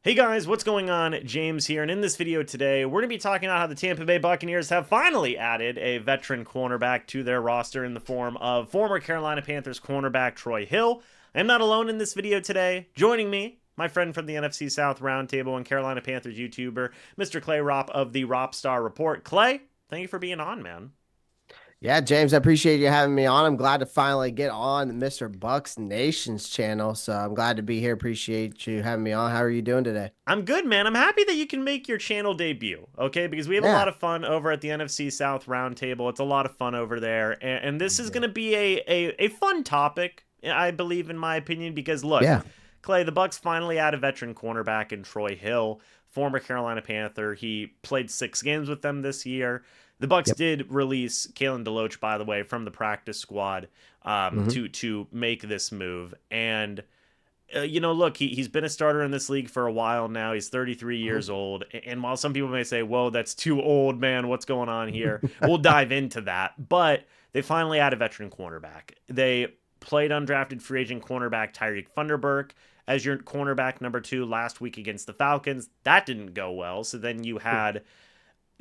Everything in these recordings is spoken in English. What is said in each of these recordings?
Hey guys, what's going on? James here, and in this video today, we're going to be talking about how the Tampa Bay Buccaneers have finally added a veteran cornerback to their roster in the form of former Carolina Panthers cornerback Troy Hill. I am not alone in this video today. Joining me, my friend from the NFC South Roundtable and Carolina Panthers YouTuber, Mr. Clay Ropp of the Ropp Star Report. Clay, thank you for being on, man. Yeah, James, I appreciate you having me on. I'm glad to finally get on the Mr. Bucks Nation's channel. So I'm glad to be here. Appreciate you having me on. How are you doing today? I'm good, man. I'm happy that you can make your channel debut, okay? Because we have a Yeah. lot of fun over at the NFC South Roundtable. It's a lot of fun over there. And this is Yeah. going to be a fun topic, I believe, in my opinion, because look, Yeah. Clay, the Bucks finally add a veteran cornerback in Troy Hill, former Carolina Panther. He played 6 games with them this year. The Bucks Yep. did release Kalen DeLoach, by the way, from the practice squad Hmm. to make this move. And look, he's been a starter in this league for a while now. He's 33 Hmm. years old. And while some people may say, whoa, that's too old, man, what's going on here? We'll dive into that. But they finally had a veteran cornerback. They played undrafted free agent cornerback Tyreek Thunderberg as your cornerback number 2 last week against the Falcons. That didn't go well. So then you had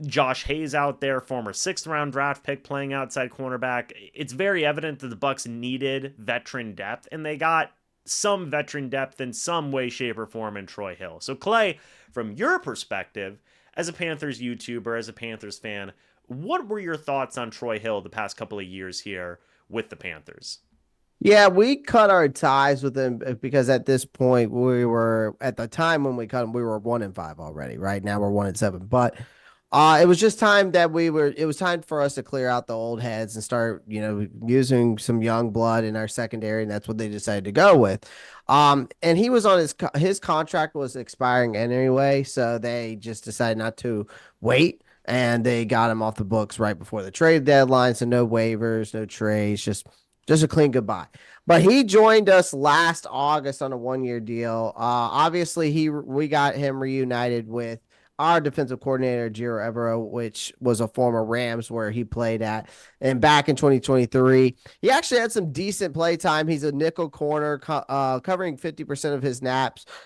Josh Hayes out there, former 6th-round draft pick, playing outside cornerback. It's very evident that the Bucks needed veteran depth, and they got some veteran depth in some way, shape, or form in Troy Hill. So, Clay, from your perspective, as a Panthers YouTuber, as a Panthers fan, what were your thoughts on Troy Hill the past couple of years here with the Panthers? Yeah, we cut our ties with him because at this point we were at the time when we cut him, we were 1-5 already. Right now we're 1-7. But it was just time that it was time for us to clear out the old heads and start, using some young blood in our secondary, and that's what they decided to go with. And he was on his contract was expiring anyway, so they just decided not to wait. And they got him off the books right before the trade deadline. So no waivers, no trades, just a clean goodbye. But he joined us last August on a 1-year deal. Obviously, we got him reunited with our defensive coordinator, Giro Evero, which was a former Rams where he played at. And back in 2023, he actually had some decent play time. He's a nickel corner, covering 50% of his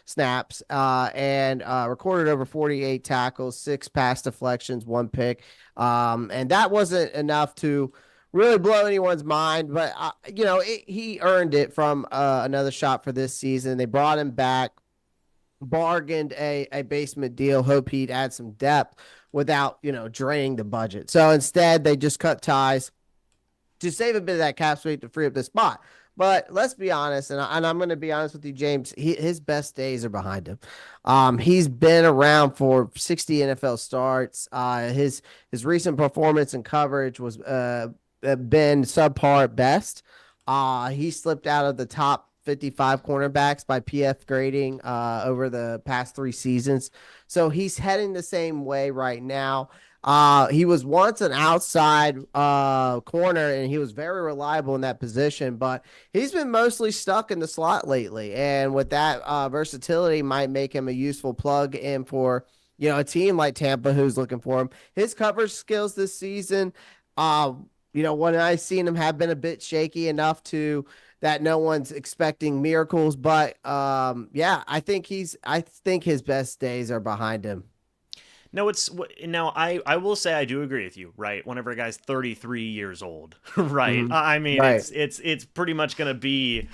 snaps, and recorded over 48 tackles, 6 pass deflections, 1 pick. And that wasn't enough to really blow anyone's mind, but he earned it from another shot for this season. They brought him back, bargained a basement deal, hope he'd add some depth without draining the budget. So instead, they just cut ties to save a bit of that cap space to free up the spot. But let's be honest, and I'm going to be honest with you, James. His best days are behind him. He's been around for 60 NFL starts. His recent performance and coverage was been subpar at best. He slipped out of the top 55 cornerbacks by PF grading over the past 3 seasons. So he's heading the same way right now. He was once an outside corner, and he was very reliable in that position, but he's been mostly stuck in the slot lately. And with that versatility, might make him a useful plug in for a team like Tampa who's looking for him. His coverage skills this season, uh, when I seen him have been a bit shaky enough to that no one's expecting miracles, but yeah, I think his best days are behind him. No, it's now. I will say I do agree with you. Right, whenever a guy's 33 years old, right? Mhm. I mean, Right. it's pretty much gonna be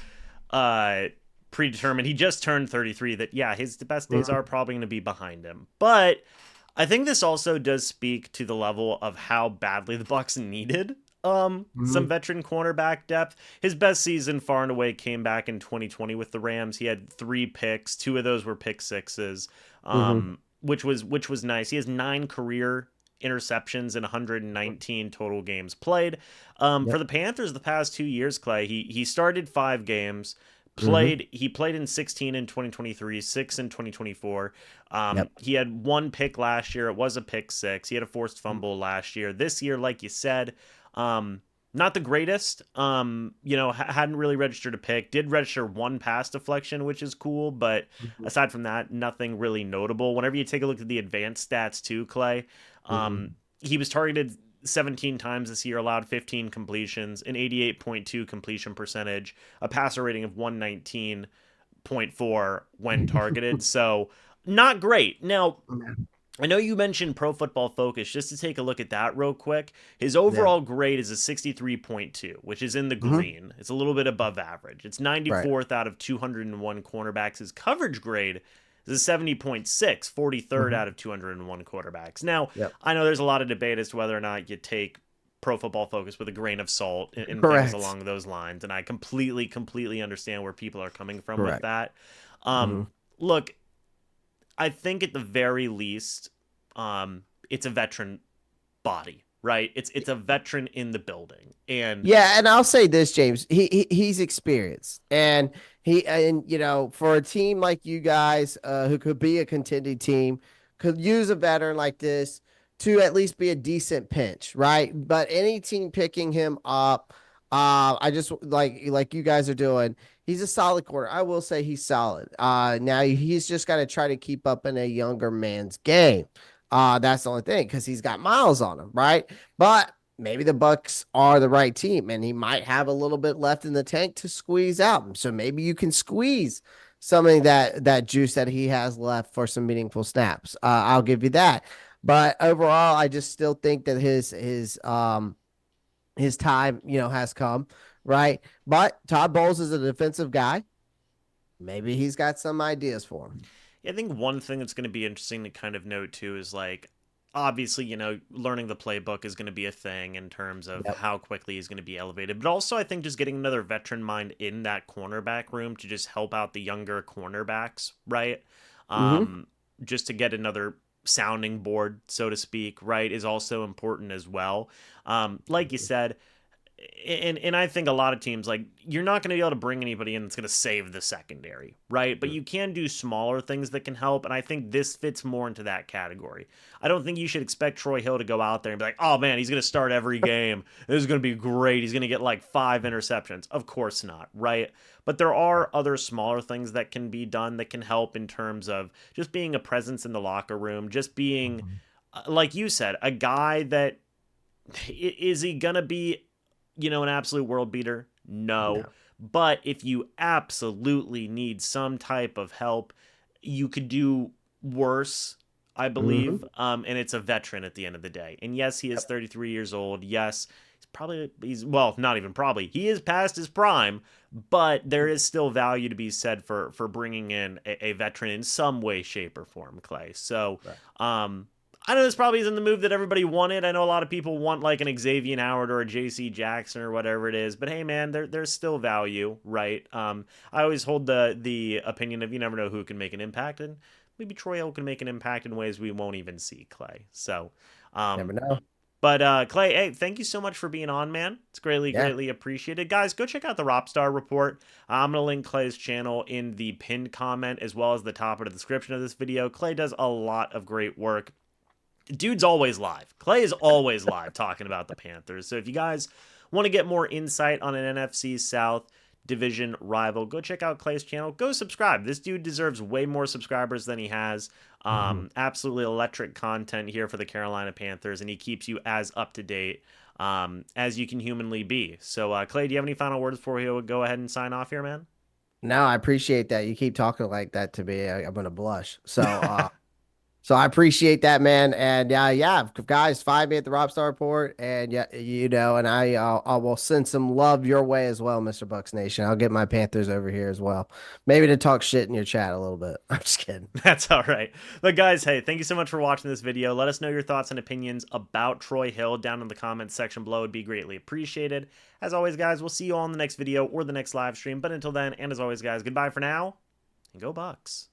uh predetermined. He just turned 33. That yeah, his best days Mhm. are probably gonna be behind him. But I think this also does speak to the level of how badly the Bucks needed some Mhm. veteran cornerback depth. His best season far and away came back in 2020 with the Rams. He had 3 picks, 2 of those were pick sixes. Mhm. Which was nice. He has 9 career interceptions in 119 total games played. For Yep. the Panthers, the past 2 years, Clay, he started 5 games. Mhm. He played in 16 in 2023, 6 in 2024. Yep. He had 1 pick last year. It was a pick six. He had a forced Mhm. fumble last year. This year, like you said, um, not the greatest. Hadn't really registered a pick. Did register 1 pass deflection, which is cool, but Mhm. aside from that, nothing really notable. Whenever you take a look at the advanced stats too, Clay, Mhm. he was targeted 17 times this year, allowed 15 completions, an 88.2 completion percentage, a passer rating of 119.4 when targeted. So Not great. Now, Yeah. I know you mentioned Pro Football Focus. Just to take a look at that real quick, his Yeah. overall grade is a 63.2, which is in the Hmm. green. It's a little bit above average. It's Right. 94th out of 201 cornerbacks. His coverage grade is a 70.6, 43rd Hmm. out of 201 quarterbacks. Now, Yep. I know there's a lot of debate as to whether or not you take Pro Football Focus with a grain of salt and things Correct. along those lines, and I completely understand where people are coming from with Correct. that. Hmm. Look, I think at the very least, it's a veteran body, right? It's a veteran in the building, and Yeah, and I'll say this, James. He's experienced, and for a team like you guys, who could be a contending team, could use a veteran like this to at least be a decent pinch, right? But any team picking him up, I just like you guys are doing. He's a solid corner. I will say he's solid. Now he's just got to try to keep up in a younger man's game. That's the only thing because he's got miles on him, right? But maybe the Bucs are the right team, and he might have a little bit left in the tank to squeeze out. So maybe you can squeeze something that juice that he has left for some meaningful snaps. I'll give you that. But overall, I just still think that his time, has come, right? But Todd Bowles is a defensive guy. Maybe he's got some ideas for him. I think one thing that's going to be interesting to kind of note too is like, obviously, learning the playbook is going to be a thing in terms of Yep. how quickly he's going to be elevated. But also, I think just getting another veteran mind in that cornerback room to just help out the younger cornerbacks, right? Mm-hmm. Um, just to get another sounding board, so to speak, right, is also important as well. Like you said, and I think a lot of teams like you're not going to be able to bring anybody in that's going to save the secondary, right? But you can do smaller things that can help, and I think this fits more into that category. I don't think you should expect Troy Hill to go out there and be like, "Oh man, he's going to start every game. This is going to be great. He's going to get like 5 interceptions." Of course not, right? But there are other smaller things that can be done that can help in terms of just being a presence in the locker room, just being like you said, a guy that is he gonna be, an absolute world beater? No. No. But if you absolutely need some type of help, you could do worse, I believe. Mm-hmm. And it's a veteran at the end of the day. And yes, he is Yep. 33 years old. Yes, well, not even probably. He is past his prime, but there is still value to be said for bringing in a veteran in some way, shape, or form, Clay. So, Right. I know this probably isn't the move that everybody wanted. I know a lot of people want like an Xavier Howard or a J.C. Jackson or whatever it is, but hey, man, there's still value, right? I always hold the opinion of you never know who can make an impact, and maybe Troy Hill can make an impact in ways we won't even see, Clay. So, Never um, know. but Clay, hey, thank you so much for being on, man. It's Yeah. greatly appreciated. Guys, go check out the Ropstar Report. I'm gonna link Clay's channel in the pinned comment as well as the top of the description of this video. Clay does a lot of great work. Dude's always live. Clay is always live talking about the Panthers. So if you guys want to get more insight on an NFC South division rival, go check out Clay's channel. Go subscribe. This dude deserves way more subscribers than he has. Hmm. Absolutely electric content here for the Carolina Panthers, and he keeps you as up to date as you can humanly be. So, Clay, do you have any final words before we go ahead and sign off here, man? No, I appreciate that. You keep talking like that to me. I'm gonna blush. So I appreciate that, man. And yeah, guys, find me at the Rob Star Report, and yeah, and I will send some love your way as well, Mr. Bucks Nation. I'll get my Panthers over here as well, maybe to talk shit in your chat a little bit. I'm just kidding. That's all right. But guys, hey, thank you so much for watching this video. Let us know your thoughts and opinions about Troy Hill down in the comments section below. It'd be greatly appreciated. As always, guys, we'll see you all in the next video or the next live stream. But until then, and as always, guys, goodbye for now, and go Bucks.